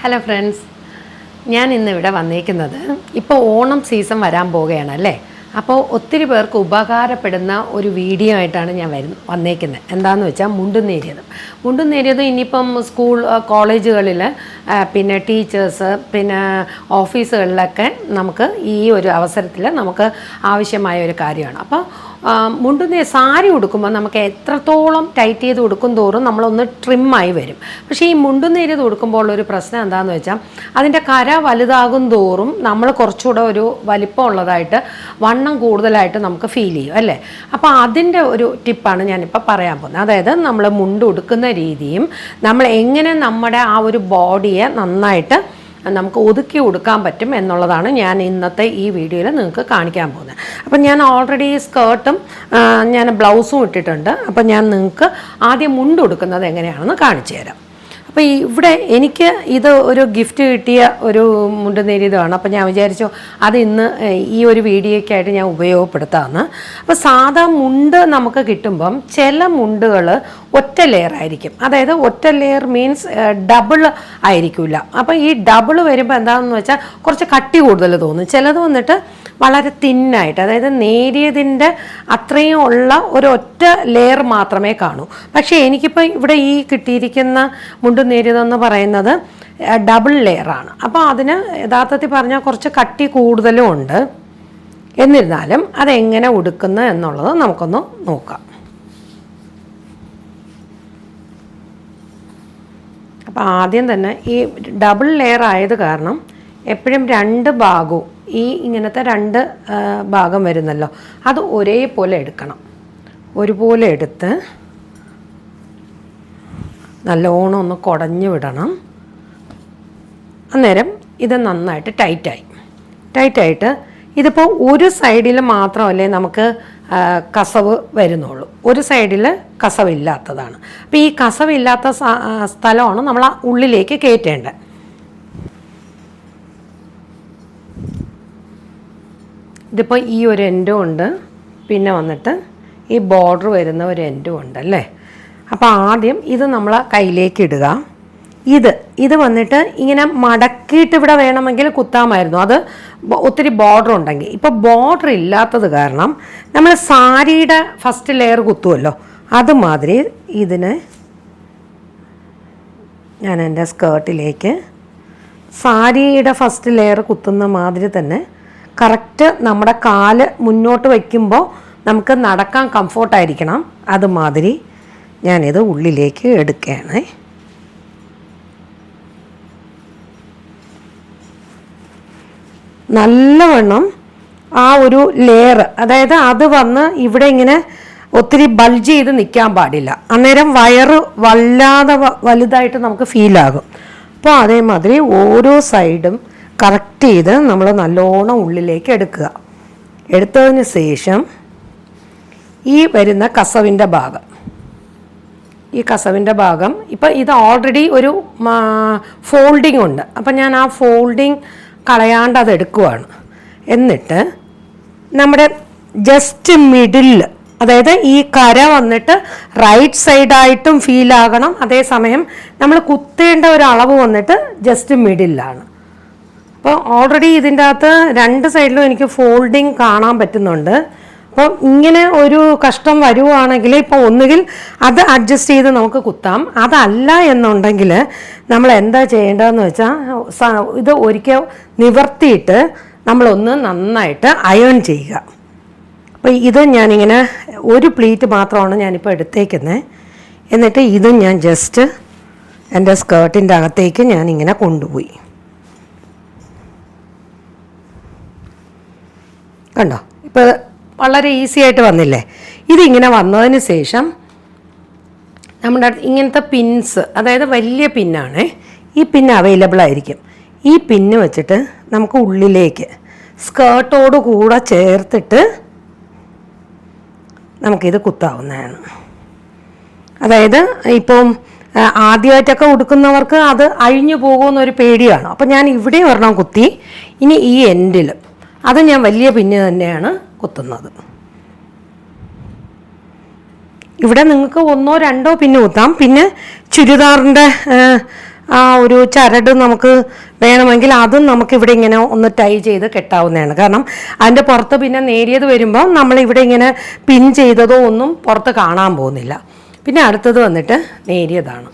Hello friends, ഞാൻ ഇന്നിവിടെ വന്നിരിക്കുന്നത് ഇപ്പോൾ ഓണം സീസൺ വരാൻ പോവുകയാണല്ലേ. അപ്പോൾ ഒത്തിരി പേർക്ക് ഉപകാരപ്പെടുന്ന ഒരു വീഡിയോ ആയിട്ടാണ് ഞാൻ വന്നേക്കുന്നത്. എന്താണെന്ന് വെച്ചാൽ മുണ്ടും നേരിയതും ഇനിയിപ്പം സ്കൂൾ കോളേജുകളിൽ പിന്നെ ടീച്ചേഴ്സ് പിന്നെ ഓഫീസുകളിലൊക്കെ നമുക്ക് ഈ ഒരു അവസരത്തിൽ നമുക്ക് ആവശ്യമായ ഒരു കാര്യമാണ്. അപ്പോൾ സാരി ഉടുക്കുമ്പോൾ നമുക്ക് എത്രത്തോളം ടൈറ്റ് ചെയ്ത് ഉടുക്കും തോറും നമ്മളൊന്ന് ട്രിമ്മായി വരും. പക്ഷേ ഈ മുണ്ടുന്നേരിയത് ഉടുക്കുമ്പോൾ ഉള്ളൊരു പ്രശ്നം എന്താണെന്ന് വെച്ചാൽ അതിൻ്റെ കര വലുതാകും തോറും നമ്മൾ കുറച്ചുകൂടെ ഒരു വലിപ്പം ഉള്ളതായിട്ട് വണ്ണം കൂടുതലായിട്ട് നമുക്ക് ഫീൽ ചെയ്യും അല്ലേ. അപ്പോൾ അതിൻ്റെ ഒരു ടിപ്പാണ് ഞാനിപ്പോൾ പറയാൻ പോകുന്നത്. അതായത് നമ്മൾ മുണ്ട് ഉടുക്കുന്ന രീതിയും നമ്മൾ എങ്ങനെ നമ്മുടെ ആ ഒരു ബോഡിയെ നന്നായിട്ട് നമുക്ക് ഒതുക്കി കൊടുക്കാൻ പറ്റും എന്നുള്ളതാണ് ഞാൻ ഇന്നത്തെ ഈ വീഡിയോയിൽ നിങ്ങൾക്ക് കാണിക്കാൻ പോകുന്നത്. അപ്പം ഞാൻ ഓൾറെഡി സ്കേർട്ടും ഞാൻ ബ്ലൗസും ഇട്ടിട്ടുണ്ട്. അപ്പം ഞാൻ നിങ്ങൾക്ക് ആദ്യം മുണ്ട് ഉടുക്കുന്നത് എങ്ങനെയാണെന്ന് കാണിച്ചു തരാം. അപ്പോൾ ഇവിടെ എനിക്ക് ഇത് ഒരു ഗിഫ്റ്റ് കിട്ടിയ ഒരു മുണ്ട് നേരിയതാണ്. അപ്പോൾ ഞാൻ വിചാരിച്ചു അത് ഇന്ന് ഈ ഒരു വീഡിയോയ്ക്കായിട്ട് ഞാൻ ഉപയോഗപ്പെടുത്താമെന്ന്. അപ്പോൾ സാധാ മുണ്ട് നമുക്ക് കിട്ടുമ്പം ചില മുണ്ടുകൾ ഒറ്റ ലെയർ ആയിരിക്കും. അതായത് ഒറ്റ ലെയർ മീൻസ് ഡബിൾ ആയിരിക്കില്ല. അപ്പോൾ ഈ ഡബിൾ വരുമ്പോൾ എന്താണെന്ന് വെച്ചാൽ കുറച്ച് കട്ടി കൂടുതൽ തോന്നും. ചിലത് വന്നിട്ട് വളരെ തിന്നായിട്ട്, അതായത് നേരിയതിൻ്റെ അത്രയും ഉള്ള ഒരു ഒറ്റ ലെയർ മാത്രമേ കാണൂ. പക്ഷേ എനിക്കിപ്പോൾ ഇവിടെ ഈ കിട്ടിയിരിക്കുന്ന മുണ്ട് നേരിയതെന്ന് പറയുന്നത് ഡബിൾ ലെയറാണ്. അപ്പോൾ അതിന് യഥാർത്ഥത്തിൽ പറഞ്ഞാൽ കുറച്ച് കട്ടി കൂടുതലും ഉണ്ട്. എന്നിരുന്നാലും അതെങ്ങനെ ഉടുക്കുന്നു എന്നുള്ളത് നമുക്കൊന്ന് നോക്കാം. അപ്പോൾ ആദ്യം തന്നെ ഈ ഡബിൾ ലെയർ ആയത് കാരണം എപ്പോഴും രണ്ട് ഭാഗവും ഈ ഇങ്ങനത്തെ രണ്ട് ഭാഗം വരുന്നല്ലോ, അത് ഒരേപോലെ എടുക്കണം. ഒരുപോലെ എടുത്ത് നല്ലോണം ഒന്ന് കുടഞ്ഞു വിടണം. അന്നേരം ഇത് നന്നായിട്ട് ടൈറ്റായിട്ട് ഇതിപ്പോൾ ഒരു സൈഡിൽ മാത്രമല്ലേ നമുക്ക് കസവ് വരുന്നുള്ളൂ. ഒരു സൈഡിൽ കസവില്ലാത്തതാണ്. അപ്പോൾ ഈ കസവില്ലാത്ത സ്ഥലമാണ് നമ്മൾ ആ ഉള്ളിലേക്ക് കയറ്റേണ്ടത്. ഇതിപ്പോൾ ഈ ഒരു എൻഡും ഉണ്ട്, പിന്നെ വന്നിട്ട് ഈ ബോർഡർ വരുന്ന ഒരു എൻഡും ഉണ്ട് അല്ലേ. അപ്പോൾ ആദ്യം ഇത് നമ്മൾ കയ്യിലേക്ക് ഇടുക. ഇത് വന്നിട്ട് ഇങ്ങനെ മടക്കിയിട്ട് ഇവിടെ വേണമെങ്കിൽ കുത്താമായിരുന്നു, അത് ഒത്തിരി ബോർഡർ ഉണ്ടെങ്കിൽ. ഇപ്പോൾ ബോർഡർ ഇല്ലാത്തത് കാരണം നമ്മൾ സാരിയുടെ ഫസ്റ്റ് ലെയർ കുത്തുമല്ലോ, അതുമാതിരി ഇതിന് ഞാൻ എൻ്റെ സ്കേർട്ടിലേക്ക് സാരിയുടെ ഫസ്റ്റ് ലെയർ കുത്തുന്ന മാതിരി തന്നെ കറക്റ്റ് നമ്മുടെ കാല് മുന്നോട്ട് വയ്ക്കുമ്പോൾ നമുക്ക് നടക്കാൻ കംഫോർട്ടായിരിക്കണം. അതുമാതിരി ഞാനിത് ഉള്ളിലേക്ക് എടുക്കുകയാണ്. നല്ലവണ്ണം ആ ഒരു ലെയർ, അതായത് അത് വന്ന് ഇവിടെ ഇങ്ങനെ ഒത്തിരി ബൾജ് ചെയ്ത് നിൽക്കാൻ പാടില്ല. അന്നേരം വയറ് വല്ലാതെ വലുതായിട്ട് നമുക്ക് ഫീലാകും. അപ്പോൾ അതേമാതിരി ഓരോ സൈഡും കറക്റ്റ് ചെയ്ത് നമ്മൾ നല്ലോണം ഉള്ളിലേക്ക് എടുക്കുക. എടുത്തതിന് ശേഷം ഈ വരുന്ന കസവിൻ്റെ ഭാഗം ഇപ്പം ഇത് ഓൾറെഡി ഒരു ഫോൾഡിങ് ഉണ്ട്. അപ്പം ഞാൻ ആ ഫോൾഡിങ് കളയാണ്ട് അത് എടുക്കുവാണ്. എന്നിട്ട് നമ്മുടെ ജസ്റ്റ് മിഡിൽ, അതായത് ഈ കര വന്നിട്ട് റൈറ്റ് സൈഡായിട്ടും ഫീലാകണം. അതേസമയം നമ്മൾ കുത്തേണ്ട ഒരു അളവ് വന്നിട്ട് ജസ്റ്റ് മിഡിലാണ്. അപ്പോൾ ഓൾറെഡി ഇതിൻ്റെ അകത്ത് രണ്ട് സൈഡിലും എനിക്ക് ഫോൾഡിങ് കാണാൻ പറ്റുന്നുണ്ട്. അപ്പോൾ ഇങ്ങനെ ഒരു കഷ്ടം വരുവാണെങ്കിൽ ഇപ്പോൾ ഒന്നുകിൽ അത് അഡ്ജസ്റ്റ് ചെയ്ത് നമുക്ക് കുത്താം. അതല്ല എന്നുണ്ടെങ്കിൽ നമ്മൾ എന്താ ചെയ്യേണ്ടതെന്ന് വെച്ചാൽ ഇത് ഒരിക്കൽ നിവർത്തിയിട്ട് നമ്മളൊന്ന് നന്നായിട്ട് അയൺ ചെയ്യുക. അപ്പോൾ ഇത് ഞാനിങ്ങനെ ഒരു പ്ലീറ്റ് മാത്രമാണ് ഞാനിപ്പോൾ എടുത്തേക്കുന്നത്. എന്നിട്ട് ഇതും ഞാൻ ജസ്റ്റ് എൻ്റെ സ്കേർട്ടിൻ്റെ അകത്തേക്ക് ഞാനിങ്ങനെ കൊണ്ടുപോയി. കണ്ടോ, ഇപ്പോൾ വളരെ ഈസി ആയിട്ട് വന്നില്ലേ. ഇതിങ്ങനെ വന്നതിന് ശേഷം നമ്മുടെ ഇങ്ങനത്തെ പിൻസ്, അതായത് വലിയ പിന്നാണ്, ഈ പിന്ന് അവൈലബിൾ ആയിരിക്കും. ഈ പിന്ന് വെച്ചിട്ട് നമുക്ക് ഉള്ളിലേക്ക് സ്കേർട്ടോട് കൂടെ ചേർത്തിട്ട് നമുക്കിത് കുത്താവുന്നതാണ്. അതായത് ഇപ്പം ആദ്യമായിട്ടൊക്കെ ഉടുക്കുന്നവർക്ക് അത് അഴിഞ്ഞു പോകുമെന്നൊരു പേടിയാണ്. അപ്പം ഞാൻ ഇവിടെ ഒരെണ്ണം കുത്തി, ഇനി ഈ എൻഡിൽ അത് ഞാൻ വലിയ പിന്ന് തന്നെയാണ് കുത്തുന്നത്. ഇവിടെ നിങ്ങൾക്ക് ഒന്നോ രണ്ടോ പിന്ന് കുത്താം. പിന്നെ ചുരിദാറിൻ്റെ ആ ഒരു ചരട് നമുക്ക് വേണമെങ്കിൽ അതും നമുക്കിവിടെ ഇങ്ങനെ ഒന്ന് ടൈ ചെയ്ത് കെട്ടാവുന്നതാണ്. കാരണം അതിൻ്റെ പുറത്ത് പിന്നെ നേരിയത് വരുമ്പോൾ നമ്മളിവിടെ ഇങ്ങനെ പിൻ ചെയ്തതോ ഒന്നും പുറത്ത് കാണാൻ പോകുന്നില്ല. പിന്നെ അടുത്തത് വന്നിട്ട് നേരിയതാണ്.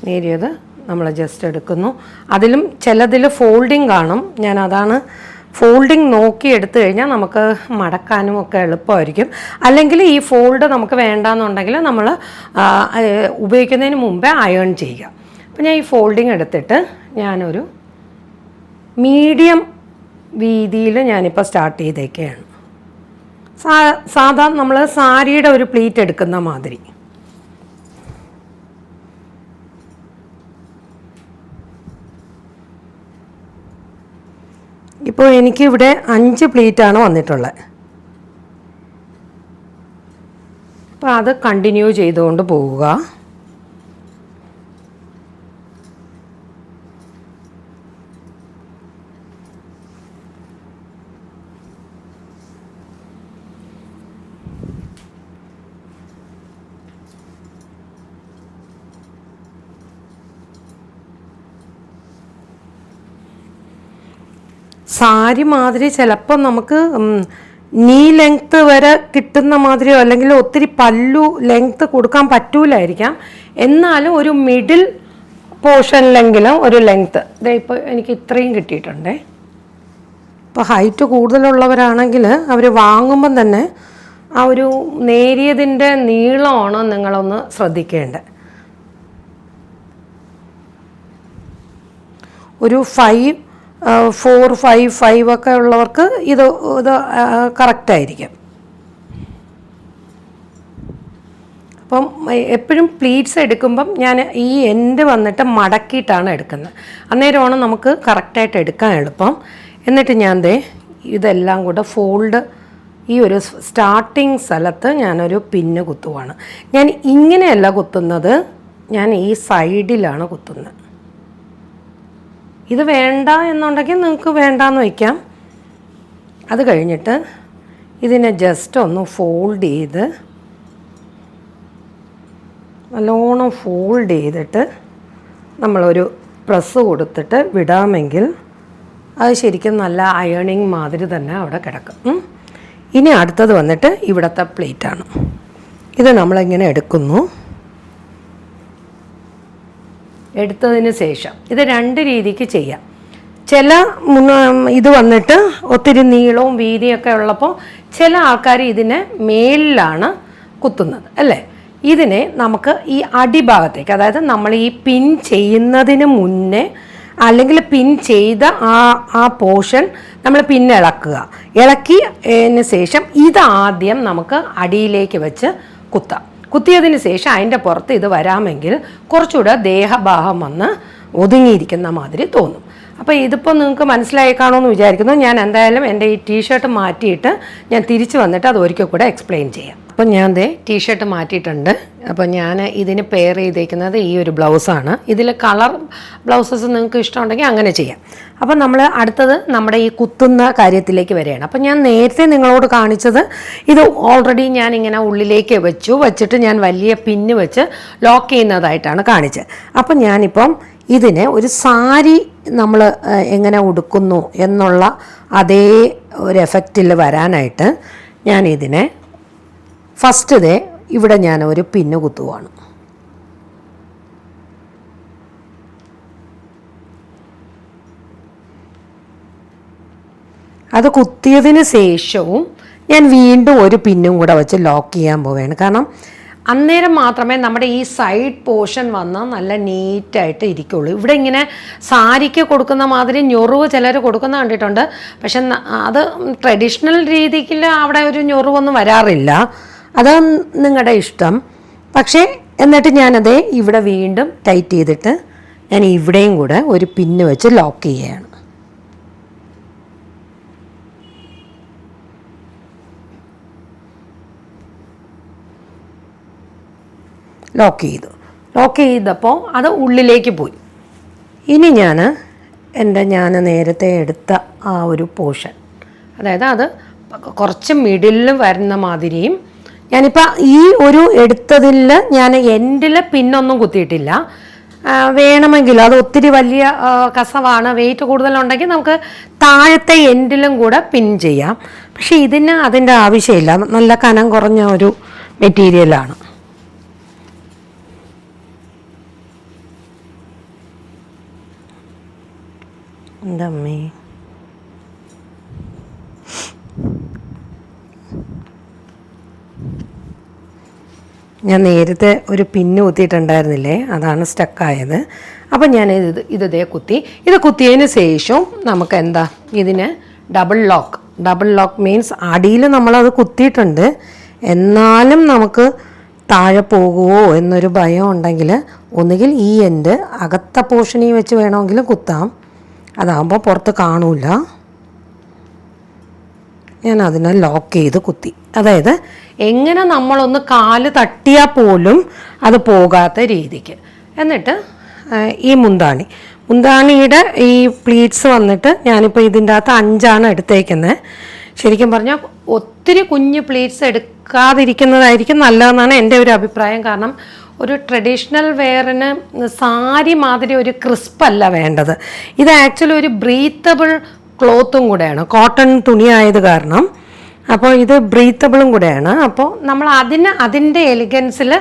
നേരിയത് നമ്മൾ ജസ്റ്റ് എടുക്കുന്നു. അതിലും ചിലതിൽ ഫോൾഡിങ് കാണും. ഞാൻ അതാണ് ഫോൾഡിങ് നോക്കി എടുത്തു കഴിഞ്ഞാൽ നമുക്ക് മടക്കാനും ഒക്കെ എളുപ്പമായിരിക്കും. അല്ലെങ്കിൽ ഈ ഫോൾഡ് നമുക്ക് വേണ്ടാന്നുണ്ടെങ്കിൽ നമ്മൾ ഉപയോഗിക്കുന്നതിന് മുമ്പേ അയൺ ചെയ്യുക. അപ്പോൾ ഞാൻ ഈ ഫോൾഡിങ് എടുത്തിട്ട് ഞാനൊരു മീഡിയം വീതിയിൽ ഞാനിപ്പോൾ സ്റ്റാർട്ട് ചെയ്തേക്കുകയാണ്. സാധാരണ നമ്മൾ സാരിയുടെ ഒരു പ്ലീറ്റ് എടുക്കുന്ന മാതിരി. ഇപ്പോൾ എനിക്കിവിടെ 5 പ്ലീറ്റാണ് വന്നിട്ടുള്ളത്. അപ്പോൾ അത് കണ്ടിന്യൂ ചെയ്തുകൊണ്ട് പോവുക. സാരി മാതിരി ചിലപ്പോൾ നമുക്ക് നീ ലെങ്ത്ത് വരെ കിട്ടുന്ന മാതിരിയോ അല്ലെങ്കിൽ ഒത്തിരി പല്ലു ലെങ്ത്ത് കൊടുക്കാൻ പറ്റൂലായിരിക്കാം. എന്നാലും ഒരു മിഡിൽ പോർഷനിലെങ്കിലും ഒരു ലെങ്ത്ത്. ഇതേ ഇപ്പോൾ എനിക്ക് ഇത്രയും കിട്ടിയിട്ടുണ്ടേ. ഇപ്പോൾ ഹൈറ്റ് കൂടുതലുള്ളവരാണെങ്കിൽ അവർ വാങ്ങുമ്പം തന്നെ ആ ഒരു നേരിയതിൻ്റെ നീളമാണ് നിങ്ങളൊന്ന് ശ്രദ്ധിക്കേണ്ടത്. ഒരു 4, 5 ഒക്കെ ഉള്ളവർക്ക് ഇത് കറക്റ്റായിരിക്കും. അപ്പം എപ്പോഴും പ്ലീറ്റ്സ് എടുക്കുമ്പം ഞാൻ ഈ എൻഡ് വന്നിട്ട് മടക്കിയിട്ടാണ് എടുക്കുന്നത്. അന്നേരമാണ് നമുക്ക് കറക്റ്റായിട്ട് എടുക്കാൻ എളുപ്പം. എന്നിട്ട് ഞാൻ ഇതെല്ലാം കൂടെ ഫോൾഡ് ഈ ഒരു സ്റ്റാർട്ടിങ് സ്ഥലത്ത് ഞാനൊരു പിന്ന് കുത്തുവാണ്. ഞാൻ ഇങ്ങനെയല്ല കുത്തുന്നത്, ഞാൻ ഈ സൈഡിലാണ് കുത്തുന്നത്. ഇത് വേണ്ട എന്നുണ്ടെങ്കിൽ നിങ്ങൾക്ക് വേണ്ടാന്ന് വയ്ക്കാം. അത് കഴിഞ്ഞിട്ട് ഇതിനെ ജസ്റ്റ് ഒന്ന് ഫോൾഡ് ചെയ്ത് നല്ലോണം ഫോൾഡ് ചെയ്തിട്ട് നമ്മളൊരു പ്രസ് കൊടുത്തിട്ട് വിടാമെങ്കിൽ അത് ശരിക്കും നല്ല അയണിങ് മാതിരി തന്നെ അവിടെ കിടക്കും. ഇനി അടുത്തത് വന്നിട്ട് ഇവിടുത്തെ പ്ലേറ്റാണ്. ഇത് നമ്മളിങ്ങനെ എടുക്കുന്നു. എടുത്തതിന് ശേഷം ഇത് 2 രീതിക്ക് ചെയ്യാം. ചില ഇത് വന്നിട്ട് ഒത്തിരി നീളവും വീതിയൊക്കെ ഉള്ളപ്പോൾ ചില ആൾക്കാർ ഇതിനെ മേലിലാണ് കുത്തുന്നത് അല്ലേ. ഇതിനെ നമുക്ക് ഈ അടിഭാഗത്തേക്ക്, അതായത് നമ്മൾ ഈ പിൻ ചെയ്യുന്നതിന് മുന്നേ അല്ലെങ്കിൽ പിൻ ചെയ്ത ആ പോർഷൻ നമ്മൾ ഇളക്കിയതിന് ശേഷം ഇതാദ്യം നമുക്ക് അടിയിലേക്ക് വെച്ച് കുത്താം. കുത്തിയതിന് ശേഷം അതിൻ്റെ പുറത്ത് ഇത് വരാമെങ്കിൽ കുറച്ചുകൂടെ ദേഹഭാഗം വന്ന് ഒതുങ്ങിയിരിക്കുന്ന മാതിരി തോന്നും. അപ്പോൾ ഇതിപ്പോൾ നിങ്ങൾക്ക് മനസ്സിലായി കാണുമെന്ന് വിചാരിക്കുന്നു. ഞാൻ എന്തായാലും എൻ്റെ ഈ ടീഷർട്ട് മാറ്റിയിട്ട് ഞാൻ തിരിച്ച് വന്നിട്ട് അത് ഒരിക്കൽ കൂടെ എക്സ്പ്ലെയിൻ ചെയ്യാം. അപ്പം ഞാൻ ടീഷർട്ട് മാറ്റിയിട്ടുണ്ട്. അപ്പോൾ ഞാൻ ഇതിന് പെയർ ചെയ്തേക്കുന്നത് ഈ ഒരു ബ്ലൗസാണ്. ഇതിൽ കളർ ബ്ലൗസസ് നിങ്ങൾക്ക് ഇഷ്ടമുണ്ടെങ്കിൽ അങ്ങനെ ചെയ്യാം. അപ്പം നമ്മൾ അടുത്തത് നമ്മുടെ ഈ കുത്തുന്ന കാര്യത്തിലേക്ക് വരികയാണ്. അപ്പം ഞാൻ നേരത്തെ നിങ്ങളോട് കാണിച്ചത് ഇത് ഓൾറെഡി ഞാൻ ഇങ്ങനെ ഉള്ളിലേക്ക് വെച്ചിട്ട് ഞാൻ വലിയ പിന്ന് വെച്ച് ലോക്ക് ചെയ്യുന്നതായിട്ടാണ് കാണിച്ചത്. അപ്പം ഞാനിപ്പം ഇതിനെ ഒരു സാരി നമ്മൾ എങ്ങനെ ഉടുക്കുന്നു എന്നുള്ള അതേ ഒരു എഫക്റ്റിൽ വരാനായിട്ട് ഞാനിതിനെ ഫസ്റ്റ് ഇവിടെ ഞാൻ ഒരു പിന്ന് കുത്തുവാണ്. അത് കുത്തിയതിന് ശേഷവും ഞാൻ വീണ്ടും ഒരു പിന്നും കൂടെ വെച്ച് ലോക്ക് ചെയ്യാൻ പോവുകയാണ്. കാരണം അന്നേരം മാത്രമേ നമ്മുടെ ഈ സൈഡ് പോർഷൻ വന്നാൽ നല്ല നീറ്റായിട്ട് ഇരിക്കുള്ളൂ. ഇവിടെ ഇങ്ങനെ സാരിക്ക് കൊടുക്കുന്ന മാതിരി ഞൊറിവ് ചിലർ കൊടുക്കുന്ന കണ്ടിട്ടുണ്ട്. പക്ഷെ അത് ട്രഡീഷണൽ രീതിക്ക് അവിടെ ഒരു ഞൊറിവൊന്നും വരാറില്ല. അത് നിങ്ങളുടെ ഇഷ്ടം. പക്ഷേ എന്നിട്ട് ഞാനത് ഇവിടെ വീണ്ടും ടൈറ്റ് ചെയ്തിട്ട് ഞാൻ ഇവിടെയും കൂടെ ഒരു പിന്ന് വെച്ച് ലോക്ക് ചെയ്യുകയാണ്. ലോക്ക് ചെയ്തപ്പോൾ അത് ഉള്ളിലേക്ക് പോയി. ഇനി ഞാൻ നേരത്തെ എടുത്ത ആ ഒരു പോർഷൻ, അതായത് അത് കുറച്ച് മിഡിലിൽ വരുന്ന മാതിരിയും ഞാനിപ്പോൾ ഈ ഒരു എടുത്തതിൽ ഞാൻ എൻഡിൽ പിന്നൊന്നും കുത്തിയിട്ടില്ല. വേണമെങ്കിൽ അത് ഒത്തിരി വലിയ കസവാണ്, വെയിറ്റ് കൂടുതലുണ്ടെങ്കിൽ നമുക്ക് താഴത്തെ എൻഡിലും കൂടെ പിൻ ചെയ്യാം. പക്ഷേ ഇതിന് അതിൻ്റെ ആവശ്യമില്ല, നല്ല കനം കുറഞ്ഞ ഒരു മെറ്റീരിയലാണ്. എന്തമ്മേ, ഞാൻ നേരത്തെ ഒരു പിന്ന് കുത്തിയിട്ടുണ്ടായിരുന്നില്ലേ, അതാണ് സ്റ്റക്കായത്. അപ്പം ഞാൻ ഇതേ കുത്തി. ഇത് കുത്തിയതിന് ശേഷം നമുക്ക് എന്താ ഇതിന് ഡബിൾ ലോക്ക് മീൻസ് അടിയിൽ നമ്മളത് കുത്തിയിട്ടുണ്ട്, എന്നാലും നമുക്ക് താഴെ പോകുമോ എന്നൊരു ഭയം ഉണ്ടെങ്കിൽ ഒന്നുകിൽ ഈ എൻഡ് അകത്ത പോർഷനിൽ വെച്ച് വേണമെങ്കിലും കുത്താം, അതാകുമ്പോൾ പുറത്ത് കാണൂല. ഞാൻ അതിനെ ലോക്ക് ചെയ്ത് കുത്തി. അതായത് എങ്ങനെ നമ്മളൊന്ന് കാല് തട്ടിയാൽ പോലും അത് പോകാത്ത രീതിക്ക്. എന്നിട്ട് ഈ മുന്താണിയുടെ ഈ പ്ലീറ്റ്സ് വന്നിട്ട് ഞാനിപ്പോൾ ഇതിൻ്റെ അകത്ത് 5 എടുത്തേക്കുന്നത്. ശരിക്കും പറഞ്ഞാൽ ഒത്തിരി കുഞ്ഞ് പ്ലീറ്റ്സ് എടുക്കാതിരിക്കുന്നതായിരിക്കും നല്ലതെന്നാണ് എൻ്റെ ഒരു അഭിപ്രായം. കാരണം ഒരു ട്രഡീഷണൽ വെയറിന് സാരി മാതിരി ഒരു ക്രിസ്പല്ല വേണ്ടത്. ഇത് ആക്ച്വലി ഒരു ബ്രീത്തബിൾ ക്ലോത്തും കൂടെയാണ്, കോട്ടൺ തുണിയായത് കാരണം. അപ്പോൾ ഇത് ബ്രീത്തബിളും കൂടെയാണ്. അപ്പോൾ നമ്മൾ അതിൻ്റെ എലിഗൻസിൽ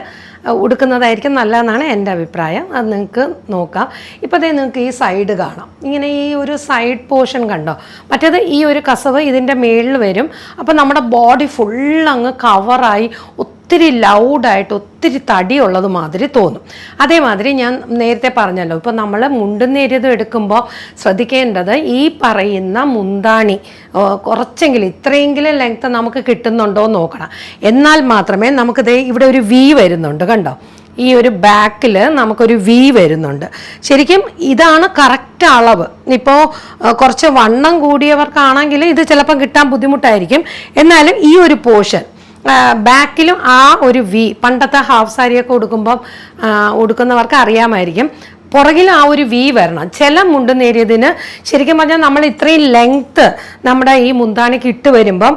ഉടുക്കുന്നതായിരിക്കും നല്ലതെന്നാണ് എൻ്റെ അഭിപ്രായം. അത് നിങ്ങൾക്ക് നോക്കാം. ഇപ്പോൾ അതേ നിങ്ങൾക്ക് ഈ സൈഡ് കാണാം, ഇങ്ങനെ ഈ ഒരു സൈഡ് പോർഷൻ കണ്ടോ. മറ്റേത് ഈ ഒരു കസവ് ഇതിൻ്റെ മേളിൽ വരും. അപ്പോൾ നമ്മുടെ ബോഡി ഫുള്ളങ്ങ് കവറായി ഒത്തിരി ലൗഡായിട്ട് ഒത്തിരി തടിയുള്ളത് മാതിരി തോന്നും. അതേമാതിരി ഞാൻ നേരത്തെ പറഞ്ഞല്ലോ, ഇപ്പോൾ നമ്മൾ മുണ്ടുന്നേരിയതും എടുക്കുമ്പോൾ ശ്രദ്ധിക്കേണ്ടത് ഈ പറയുന്ന മുന്താണി കുറച്ചെങ്കിലും ഇത്രയെങ്കിലും ലെങ്ത്ത് നമുക്ക് കിട്ടുന്നുണ്ടോ എന്ന് നോക്കണം. എന്നാൽ മാത്രമേ നമുക്കിത് ഇവിടെ ഒരു വി വരുന്നുണ്ട് കണ്ടോ, ഈ ഒരു ബാക്കിൽ നമുക്കൊരു വി വരുന്നുണ്ട്. ശരിക്കും ഇതാണ് കറക്റ്റ് അളവ്. ഇപ്പോൾ കുറച്ച് വണ്ണം കൂടിയവർക്കാണെങ്കിൽ ഇത് ചിലപ്പം കിട്ടാൻ ബുദ്ധിമുട്ടായിരിക്കും. എന്നാലും ഈ ഒരു പോർഷൻ ബാക്കിലും ആ ഒരു വി, പണ്ടത്തെ ഹാഫ് സാരിയൊക്കെ ഉടുക്കുന്നവർക്ക് അറിയാമായിരിക്കും, പുറകിൽ ആ ഒരു വി വരണം. ചില മുണ്ട് നേരിയതിന് ശരിക്കും പറഞ്ഞാൽ നമ്മൾ ഇത്രയും ലെങ്ത്ത് നമ്മുടെ ഈ മുന്താണിക്ക് ഇട്ട് വരുമ്പം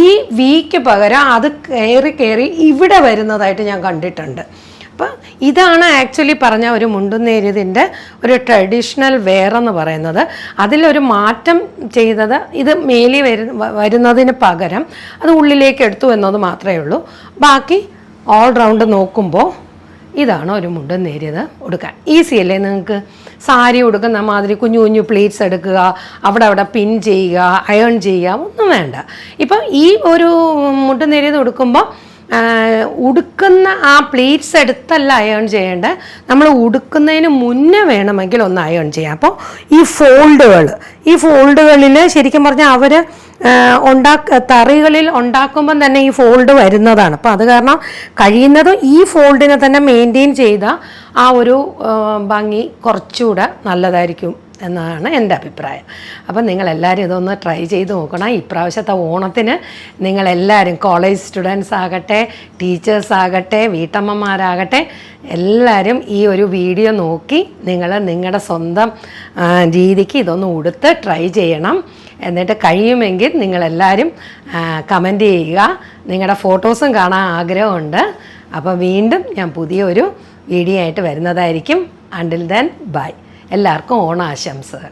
ഈ വിക്ക് പകരം അത് കയറി ഇവിടെ വരുന്നതായിട്ട് ഞാൻ കണ്ടിട്ടുണ്ട്. അപ്പം ഇതാണ് ആക്ച്വലി പറഞ്ഞ ഒരു മുണ്ടുന്നേരിയതിൻ്റെ ഒരു ട്രഡീഷണൽ വെയർ എന്ന് പറയുന്നത്. അതിലൊരു മാറ്റം ചെയ്തത് ഇത് മേലി വരുന്നതിന് പകരം അത് ഉള്ളിലേക്ക് എടുത്തു എന്നത് മാത്രമേ ഉള്ളൂ. ബാക്കി ഓൾ റൗണ്ട് നോക്കുമ്പോൾ ഇതാണ് ഒരു മുണ്ടുന്നേരിയത് ഉടുക്കാൻ. ഈസി അല്ലേ നിങ്ങൾക്ക്? സാരി ഉടുക്കുന്ന മാതിരി കുഞ്ഞു കുഞ്ഞു പ്ലീറ്റ്സ് എടുക്കുക, അവിടെ പിൻ ചെയ്യുക, അയൺ ചെയ്യുക, ഒന്നും വേണ്ട. ഇപ്പം ഈ ഒരു മുണ്ടുന്നേരിയത് ഉടുക്കുമ്പോൾ ഉടുക്കുന്ന ആ പ്ലീറ്റ്സ് എടുത്തല്ല അയൺ ചെയ്യേണ്ടത്, നമ്മൾ ഉടുക്കുന്നതിന് മുന്നേ വേണമെങ്കിൽ ഒന്ന് അയൺ ചെയ്യാം. അപ്പോൾ ഈ ഫോൾഡുകളിൽ ശരിക്കും പറഞ്ഞാൽ അവർ തറികളിൽ ഉണ്ടാക്കുമ്പം തന്നെ ഈ ഫോൾഡ് വരുന്നതാണ്. അപ്പോൾ അത് കാരണം കഴിയുന്നതും ഈ ഫോൾഡിനെ തന്നെ മെയിൻറ്റെയിൻ ചെയ്ത ആ ഒരു ഭംഗി കുറച്ചുകൂടെ നല്ലതായിരിക്കും എന്നാണ് എൻ്റെ അഭിപ്രായം. അപ്പം നിങ്ങളെല്ലാവരും ഇതൊന്ന് ട്രൈ ചെയ്ത് നോക്കണം. ഇപ്രാവശ്യത്തെ ഓണത്തിന് നിങ്ങളെല്ലാവരും കോളേജ് സ്റ്റുഡൻസ് ആകട്ടെ, ടീച്ചേഴ്സ് ആകട്ടെ, വീട്ടമ്മമാരാകട്ടെ, എല്ലാവരും ഈ ഒരു വീഡിയോ നോക്കി നിങ്ങളുടെ സ്വന്തം രീതിക്ക് ഇതൊന്ന് ഉടുത്ത് ട്രൈ ചെയ്യണം. എന്നിട്ട് കഴിയുമെങ്കിൽ നിങ്ങളെല്ലാവരും കമൻറ്റ് ചെയ്യുക. നിങ്ങളുടെ ഫോട്ടോസും കാണാൻ ആഗ്രഹമുണ്ട്. അപ്പോൾ വീണ്ടും ഞാൻ പുതിയൊരു വീഡിയോ ആയിട്ട് വരുന്നതായിരിക്കും. Until then bye. എല്ലാവർക്കും ഓണാശംസകൾ.